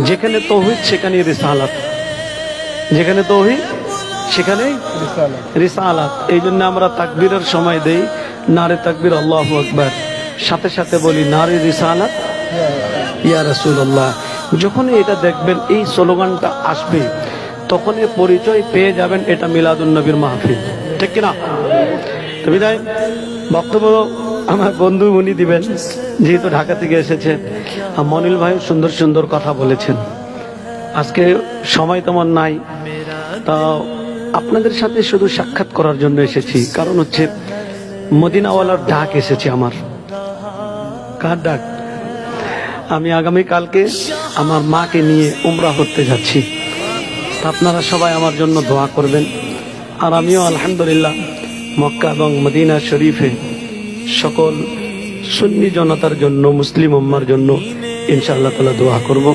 যেখানে তৌহিদ সেখানে রিসালাত, যেখানে তৌহিদ সেখানে রিসালাত। এই জন্য আমরা তাকবীরের সময় দেই নারে তাকবীর আল্লাহু আকবার, সাথে সাথে বলি নারে রিসালাত ইয়া রাসূলুল্লাহ। যখনই এটা দেখবেন এই স্লোগানটা আসবে তখনই পরিচয় পেয়ে যাবেন এটা মিলাদুন নবীর মাহফিল, ঠিক কিনা? তো বিদায় বক্তব্য আমার বন্ধু উনি দিবেন, যেহেতু ঢাকা থেকে এসেছে। মনিল ভাই সুন্দর সুন্দর কথা বলেছেন। আজকে সময় তেমন নাই, তা আপনাদের সাথে শুধু সাক্ষাৎ করার জন্য এসেছি। কারণ হচ্ছে মদিনাওয়ালার ডাক এসেছে আমার। কার ডাক? আমি আগামী কালকে আমার মাকে নিয়ে উমরা করতে যাচ্ছি। আপনারা সবাই আমার জন্য দোয়া করবেন। আর আমিও আলহামদুলিল্লাহ মক্কা এবং মদিনা শরীফে সকল সুন্নি জনতার জন্য, মুসলিম উম্মার জন্য ইনশাআল্লাহ তাআলা দোয়া করব।